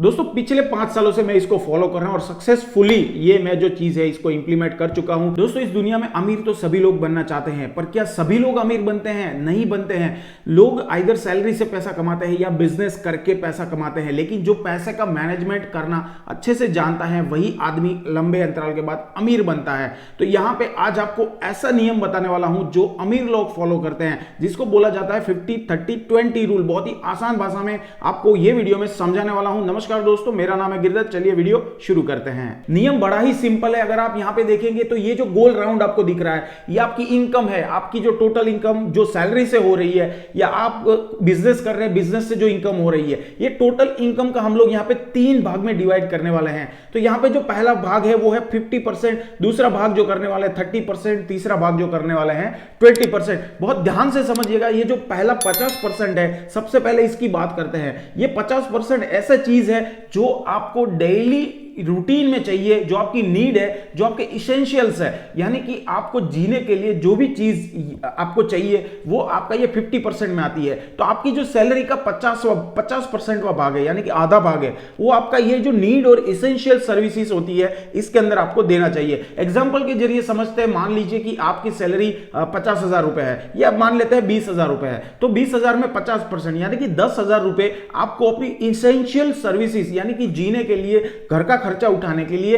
दोस्तों पिछले 5 सालों से मैं इसको फॉलो कर रहा हूं और सक्सेसफुली ये मैं जो चीज है इसको इंप्लीमेंट कर चुका हूं। दोस्तों इस दुनिया में अमीर तो सभी लोग बनना चाहते हैं, पर क्या सभी लोग अमीर बनते हैं? नहीं बनते हैं। लोग आइदर सैलरी से पैसा कमाते हैं या बिजनेस करके पैसा कमाते हैं, लेकिन जो पैसे का मैनेजमेंट करना अच्छे से जानता है वही आदमी लंबे अंतराल के बाद अमीर बनता है। तो यहां पे आज आपको ऐसा नियम बताने वाला हूं जो अमीर लोग फॉलो करते हैं, जिसको बोला जाता है 50-30-20 रूल। बहुत ही आसान भाषा में आपको ये वीडियो में समझाने वाला हूं। नमस्कार दोस्तों, मेरा नाम है गिरधर। चलिए वीडियो शुरू करते हैं। नियम बड़ा ही सिंपल है। अगर आप यहां पे देखेंगे तो ये जो गोल राउंड आपको दिख रहा है, ये आपकी इनकम है। आपकी जो टोटल इनकम जो सैलरी से हो रही है या आप बिजनेस कर रहे हैं, बिजनेस से जो इनकम हो रही है, ये टोटल इनकम का हम लोग यहां पे 3 भाग में डिवाइड करने वाले हैं। तो यहां पे जो पहला भाग है वो है 50%, दूसरा भाग जो करने वाले 30%, तीसरा भाग जो करने वाले हैं 20%। बहुत ध्यान से समझिएगा। ये जो पहला 50% है, सबसे पहले इसकी बात करते हैं। ये 50% ऐसा चीज है जो आपको डेली रूटीन में चाहिए, जो आपकी नीड है, जो आपके इसेंशियल्स है, यानी कि आपको जीने के लिए जो भी चीज आपको चाहिए वो आपका ये 50% में आती है। तो आपकी जो सैलरी का 50% भाग है, यानी कि आधा भाग है, वो आपका ये जो नीड और इसेंशियल सर्विसेज होती है इसके अंदर आपको देना चाहिए। एग्जाम्पल के जरिए समझते हैं। मान लीजिए कि आपकी सैलरी 50,000 रुपए है, या मान लेते हैं 20,000 रुपए है। तो 20,000 में 50% यानी कि 10,000 रुपए आपको अपनी इसेंशियल सर्विसेज यानी कि जीने के लिए, घर का खर्चा उठाने के लिए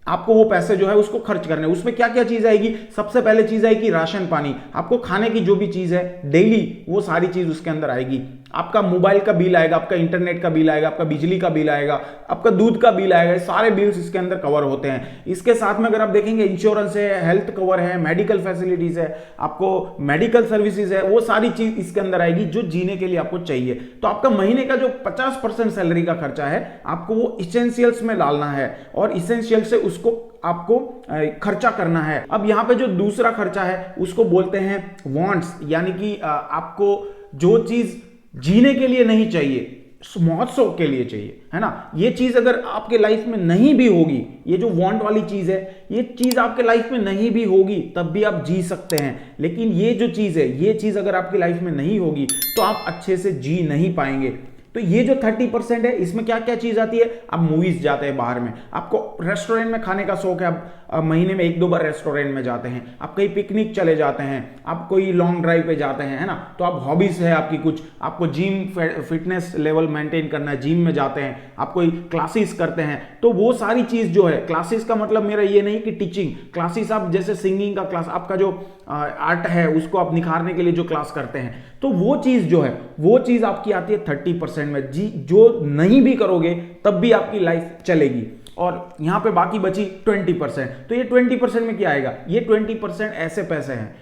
आपको वो पैसे जो है उसको खर्च करने। उसमें क्या क्या चीज आएगी? सबसे पहले चीज आएगी राशन पानी। आपको खाने की जो भी चीज है डेली, वो सारी चीज उसके अंदर आएगी। आपका मोबाइल का बिल आएगा, आपका इंटरनेट का बिल आएगा, आपका बिजली का बिल आएगा, आपका दूध का बिल आएगा। सारे बिल्स इसके अंदर कवर होते हैं। इसके साथ में अगर आप देखेंगे इंश्योरेंस है, हेल्थ कवर है, मेडिकल फैसिलिटीज है, आपको मेडिकल सर्विसेज है, वो सारी चीज इसके अंदर आएगी जो जीने के लिए आपको चाहिए। तो आपका महीने का जो 50% सैलरी का खर्चा है, आपको वो इसेंशियल्स में डालना है और इसेंशियल से उसको आपको खर्चा करना है। अब यहां पे जो दूसरा खर्चा है उसको बोलते हैं वांट्स, यानी कि आपको जो चीज जीने के लिए नहीं चाहिए, मौज शौक के लिए चाहिए, है ना। ये चीज अगर आपके लाइफ में नहीं भी होगी, ये जो वांट वाली चीज है, ये चीज आपके लाइफ में नहीं भी होगी तब भी आप जी सकते हैं। लेकिन ये जो चीज है, ये चीज अगर आपकी लाइफ में नहीं होगी तो आप अच्छे से जी नहीं पाएंगे। तो ये जो 30% है, इसमें क्या क्या चीज आती है? आप मूवीज जाते हैं बाहर में, आपको रेस्टोरेंट में खाने का शौक है, आप महीने में 1-2 बार रेस्टोरेंट में जाते हैं, आप कहीं पिकनिक चले जाते हैं, आप कोई लॉन्ग ड्राइव पे जाते हैं, है ना। तो आप हॉबीज है आपकी कुछ, आपको जिम फिटनेस लेवल मेंटेन करना है, जिम में जाते हैं, आप कोई क्लासेस करते हैं। तो वो सारी चीज जो है, क्लासेस का मतलब मेरा ये नहीं कि टीचिंग क्लासेस, आप जैसे सिंगिंग का क्लास, आपका जो आर्ट है उसको आप निखारने के लिए जो क्लास करते हैं, तो वो चीज जो है, वो चीज आपकी आती है 30% में। जी जो नहीं भी करोगे तब भी आपकी लाइफ चलेगी। और यहां पे बाकी बची 20%। तो ये 20% में क्या आएगा? ये 20% ऐसे पैसे हैं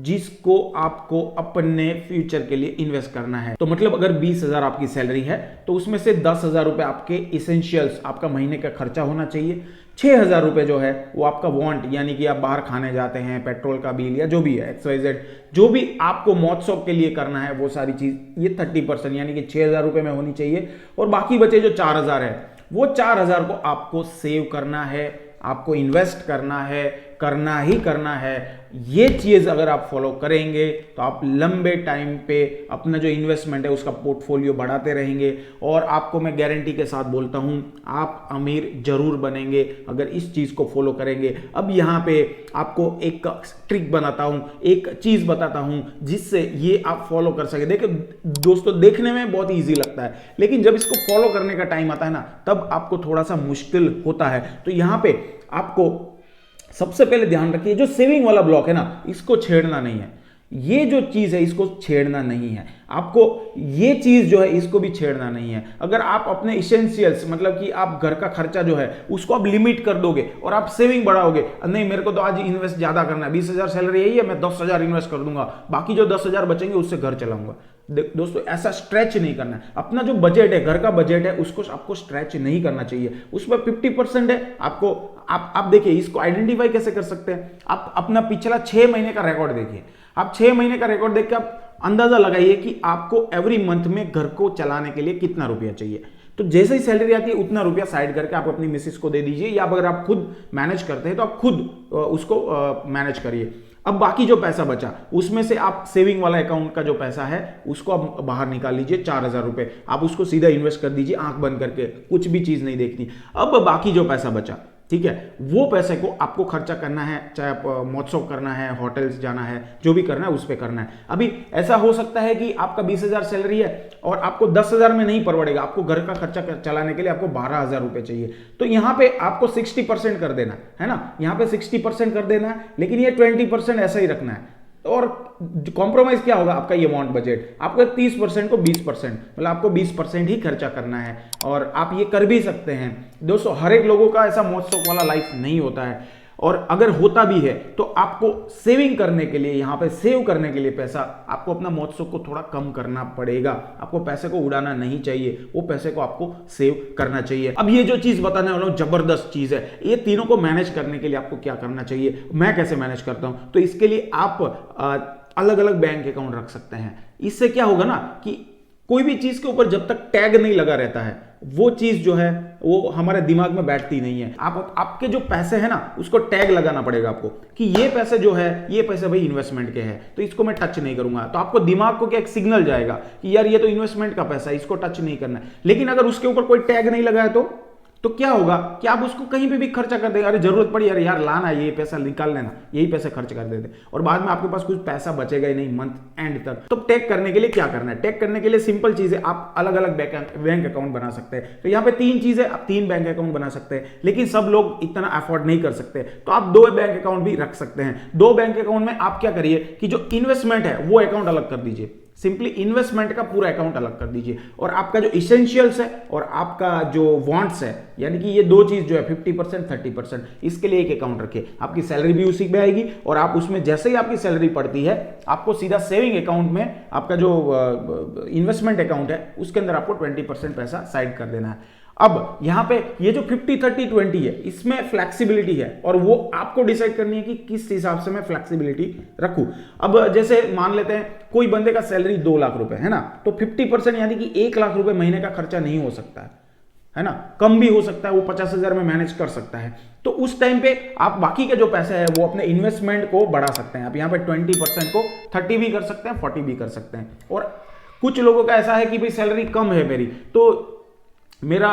जिसको आपको अपने फ्यूचर के लिए इन्वेस्ट करना है। तो मतलब अगर 20,000 आपकी सैलरी है तो उसमें से 10,000 रुपए आपके इसेंशियल्स, आपका महीने का खर्चा होना चाहिए। 6,000 रुपए जो है वो आपका वांट, यानी कि आप बाहर खाने जाते हैं, पेट्रोल का बिल या जो भी है, XYZ, जो भी आपको मौज शौक के लिए करना है, वो सारी चीज ये 30% यानी कि 6,000 रुपए में होनी चाहिए। और बाकी बचे जो 4,000 है, वो 4,000 को आपको सेव करना है, आपको इन्वेस्ट करना है, करना ही करना है। ये चीज अगर आप फॉलो करेंगे तो आप लंबे टाइम पे अपना जो इन्वेस्टमेंट है उसका पोर्टफोलियो बढ़ाते रहेंगे। और आपको मैं गारंटी के साथ बोलता हूं, आप अमीर जरूर बनेंगे अगर इस चीज को फॉलो करेंगे। अब यहां पे आपको एक ट्रिक बनाता हूं, एक चीज बताता हूं जिससे ये आप फॉलो कर सके। देखिए दोस्तों, देखने में बहुत ईजी लगता है, लेकिन जब इसको फॉलो करने का टाइम आता है ना, तब आपको थोड़ा सा मुश्किल होता है। तो यहां पे आपको सबसे पहले ध्यान रखिए, जो सेविंग वाला ब्लॉक है ना, इसको छेड़ना नहीं है। ये जो चीज है इसको छेड़ना नहीं है आपको। ये चीज जो है इसको भी छेड़ना नहीं है। अगर आप अपने इसेंशियल्स, मतलब कि आप घर का खर्चा जो है उसको आप लिमिट कर दोगे और आप सेविंग बढ़ाओगे, नहीं मेरे को तो आज इन्वेस्ट ज्यादा करना है, 20,000 सैलरी यही है, मैं 10,000 इन्वेस्ट कर दूंगा, बाकी जो 10,000 बचेंगे उससे घर चलाऊंगा। दोस्तों ऐसा स्ट्रेच नहीं करना है। अपना जो बजट है, घर का बजट है, उसको आपको स्ट्रेच नहीं करना चाहिए। उसमें 50% है आपको। आप देखिए, इसको आइडेंटिफाई कैसे कर सकते हैं? आप अपना पिछला 6 महीने का रिकॉर्ड देखिए। आप 6 महीने का रिकॉर्ड देख के आप अंदाजा लगाइए कि आपको एवरी मंथ में घर को चलाने के लिए कितना रुपया चाहिए। तो जैसे ही सैलरी आती है उतना रुपया साइड करके आप अपनी मिसेस को दे दीजिए, या अगर आप खुद मैनेज करते हैं तो आप खुद उसको मैनेज करिए। अब बाकी जो पैसा बचा उसमें से आप सेविंग वाला अकाउंट का जो पैसा है उसको आप बाहर निकाल लीजिए, 4,000 रुपए आप उसको सीधा इन्वेस्ट कर दीजिए, आंख बंद करके, कुछ भी चीज नहीं देखनी। अब बाकी जो पैसा बचा, ठीक है, वो पैसे को आपको खर्चा करना है, चाहे आप महोत्सव करना है, होटल्स जाना है, जो भी करना है उस पर करना है। अभी ऐसा हो सकता है कि आपका 20,000 सैलरी है और आपको 10,000 में नहीं परवड़ेगा, आपको घर का खर्चा चलाने के लिए आपको 12,000 रुपए चाहिए, तो यहां पे आपको 60% कर देना है ना, यहां पे 60% कर देना है, लेकिन ये 20% ऐसा ही रखना है। और कॉम्प्रोमाइज क्या होगा आपका, ये अमाउंट बजट आपको 30% को 20%, मतलब आपको 20% ही खर्चा करना है, और आप ये कर भी सकते हैं। दोस्तों हर एक लोगों का ऐसा महोत्सव वाला लाइफ नहीं होता है, और अगर होता भी है तो आपको सेविंग करने के लिए, यहां पे सेव करने के लिए पैसा, आपको अपना महोत्सव को थोड़ा कम करना पड़ेगा। आपको पैसे को उड़ाना नहीं चाहिए, वो पैसे को आपको सेव करना चाहिए। अब ये जो चीज बताने वाला हूं जबरदस्त चीज है, ये तीनों को मैनेज करने के लिए आपको क्या करना चाहिए, मैं कैसे मैनेज करता हूं। तो इसके लिए आप अलग अलग बैंक अकाउंट रख सकते हैं। इससे क्या होगा ना कि कोई भी चीज के ऊपर जब तक टैग नहीं लगा रहता है, वो चीज जो है वो हमारे दिमाग में बैठती नहीं है। आपके जो पैसे हैं ना उसको टैग लगाना पड़ेगा आपको, कि ये पैसे जो है, ये पैसे भाई इन्वेस्टमेंट के हैं, तो इसको मैं टच नहीं करूंगा। तो आपको दिमाग को क्या एक सिग्नल जाएगा कि यार ये तो इन्वेस्टमेंट का पैसा है, इसको टच नहीं करना है। लेकिन अगर उसके ऊपर कोई टैग नहीं लगा है तो क्या होगा कि आप उसको कहीं पे भी खर्चा कर देंगे। अरे जरूरत पड़ी, अरे यार लाना, ये पैसा निकाल लेना, यही पैसे खर्च कर देते, और बाद में आपके पास कुछ पैसा बचेगा ही नहीं मंथ एंड तक। तो टैग करने के लिए क्या करना है, टैग करने के लिए सिंपल चीज है, आप अलग अलग बैंक अकाउंट बना सकते हैं। तो यहाँ पे 3 चीजें, आप 3 बैंक अकाउंट बना सकते हैं, लेकिन सब लोग इतना अफोर्ड नहीं कर सकते, तो आप 2 बैंक अकाउंट भी रख सकते हैं। 2 बैंक अकाउंट में आप क्या करिए कि जो इन्वेस्टमेंट है वो अकाउंट अलग कर दीजिए, सिंपली इन्वेस्टमेंट का पूरा अकाउंट अलग कर दीजिए, और आपका जो इसेंशियल्स है और आपका जो वांट्स है, यानी कि ये 2 चीज जो है 50% 30%, इसके लिए एक अकाउंट रखिए। आपकी सैलरी भी उसी में आएगी, और आप उसमें जैसे ही आपकी सैलरी पड़ती है आपको सीधा सेविंग अकाउंट में, आपका जो इन्वेस्टमेंट अकाउंट है उसके अंदर आपको 20% पैसा साइड कर देना है। अब यहां पे ये जो 50-30-20 है, इसमें फ्लेक्सिबिलिटी है, और वो आपको डिसाइड करनी है कि किस हिसाब से मैं फ्लेक्सिबिलिटी रखूं। अब जैसे मान लेते हैं कोई बंदे का सैलरी 2 लाख रुपए है ना, तो 50% यानी कि 1 लाख रुपए महीने का खर्चा नहीं हो सकता है ना, कम भी हो सकता है, वो 50,000 में मैनेज कर सकता है। तो उस टाइम पे आप बाकी का जो पैसा है वो अपने इन्वेस्टमेंट को बढ़ा सकते हैं। आप यहाँ पे 20% को 30 भी कर सकते हैं, 40 भी कर सकते हैं। और कुछ लोगों का ऐसा है कि भाई सैलरी कम है मेरी, तो मेरा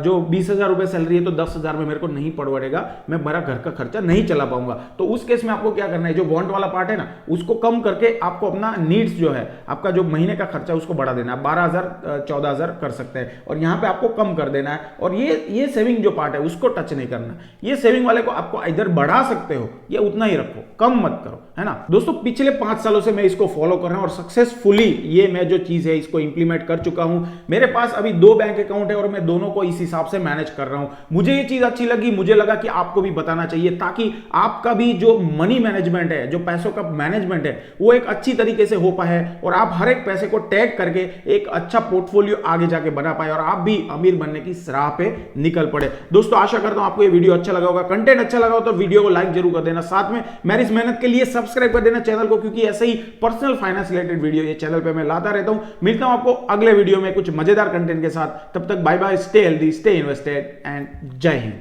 जो 20,000 रुपए सैलरी है तो 10,000 में मेरे को नहीं पड़ेगा, मैं मेरा घर का खर्चा नहीं चला पाऊंगा। तो उस केस में आपको क्या करना है, जो वांट वाला पार्ट है ना उसको कम करके आपको अपना नीड्स जो है, आपका जो महीने का खर्चा उसको बढ़ा देना है। 12,000 14,000 कर सकते हैं, और यहां पे आपको कम कर देना है। और ये सेविंग जो पार्ट है उसको टच नहीं करना। ये सेविंग वाले को आपको इधर बढ़ा सकते हो, ये उतना ही रखो, कम मत करो, है ना। दोस्तों पिछले 5 सालों से मैं इसको फॉलो कर रहा हूं, और सक्सेसफुली ये मैं जो चीज है इसको इंप्लीमेंट कर चुका हूं। मेरे पास अभी 2 बैंक अकाउंट है और मैं दोनों को इस हिसाब से मैनेज कर रहा हूं। मुझे ये चीज अच्छी लगी, मुझे लगा कि आपको भी बताना चाहिए, ताकि आपका भी जो मनी मैनेजमेंट है, जो पैसों का मैनेजमेंट है, वो एक अच्छी तरीके से हो पाए, और आप हर एक पैसे को टैग करके एक अच्छा पोर्टफोलियो आगे जाके बना पाए, और आप भी अमीर बनने की राह पे निकल पड़े। दोस्तों आशा करता हूं आपको ये वीडियो अच्छा लगा होगा, कंटेंट अच्छा लगा हो तो वीडियो को लाइक जरूर कर देना, साथ में मेरी इस मेहनत के लिए सब्सक्राइब कर देना चैनल को, क्योंकि ऐसे ही पर्सनल फाइनेंस रिलेटेड वीडियो ये चैनल पे मैं लाता रहता हूं। मिलता हूं आपको अगले वीडियो में कुछ मजेदार कंटेंट के साथ, तब तक bye bye, stay healthy, stay invested and जय हिंद।